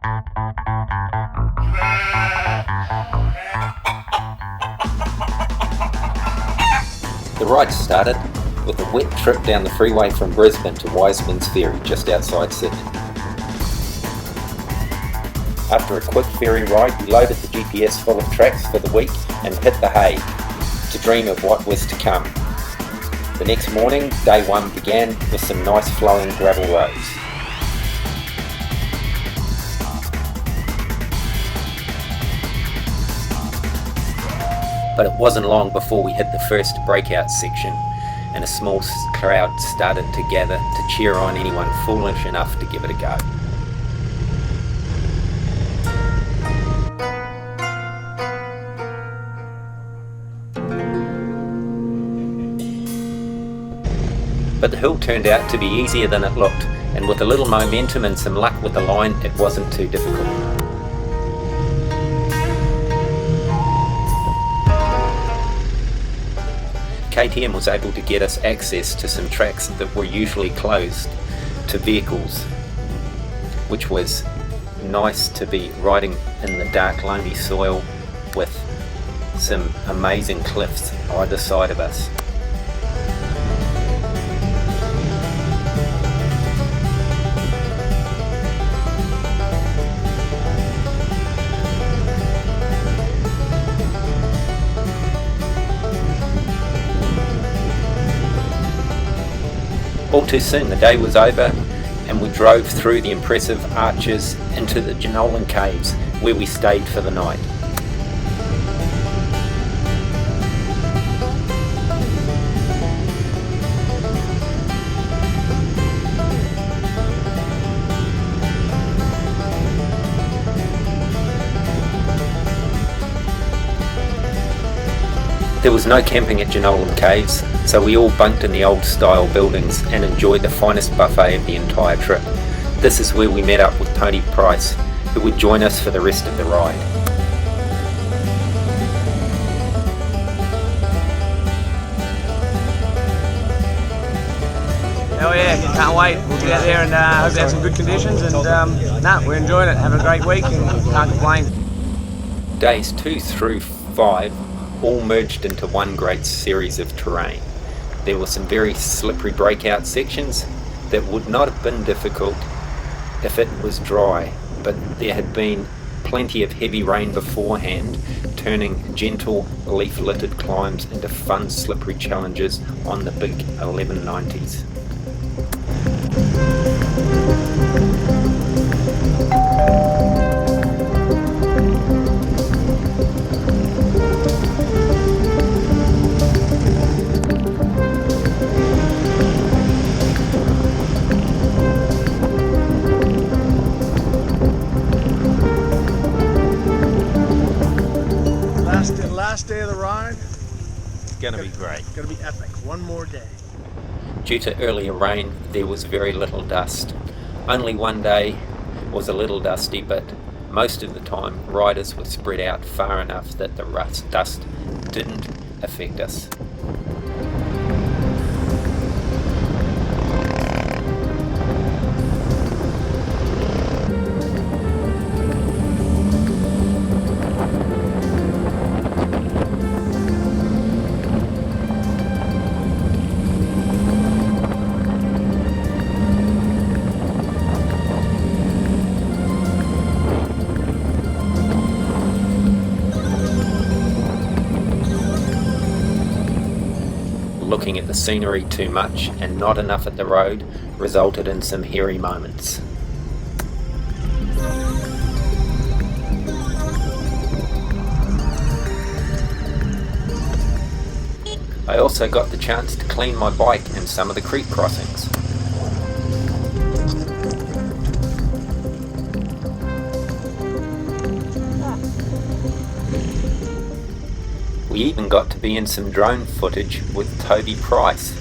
The ride started with a wet trip down the freeway from Brisbane to Wiseman's Ferry just outside Sydney. After a quick ferry ride, we loaded the GPS full of tracks for the week and hit the hay to dream of what was to come. The next morning, day one began with some nice flowing gravel roads. But it wasn't long before we hit the first breakout section, and a small crowd started to gather to cheer on anyone foolish enough to give it a go. But the hill turned out to be easier than it looked, and with a little momentum and some luck with the line, it wasn't too difficult. KTM was able to get us access to some tracks that were usually closed to vehicles, which was nice to be riding in the dark, loamy soil with some amazing cliffs either side of us. All too soon the day was over and we drove through the impressive arches into the Jenolan Caves, where we stayed for the night. There was no camping at Jenolan Caves, so we all bunked in the old style buildings and enjoyed the finest buffet of the entire trip. This is where we met up with Tony Price, who would join us for the rest of the ride. Oh yeah, can't wait. We'll get out there and hope to have some good conditions, and we're enjoying it, having a great week and can't complain. Days 2 through 5 all merged into one great series of terrain. There were some very slippery breakout sections that would not have been difficult if it was dry, but there had been plenty of heavy rain beforehand, turning gentle leaf-littered climbs into fun slippery challenges on the big 1190s. Last day of the ride. It's going to be great. It's going to be epic. One more day. Due to earlier rain, there was very little dust. Only one day was a little dusty, but most of the time riders were spread out far enough that the dust didn't affect us. Looking at the scenery too much and not enough at the road resulted in some hairy moments. I also got the chance to clean my bike in some of the creek crossings. We even got to be in some drone footage with Toby Price,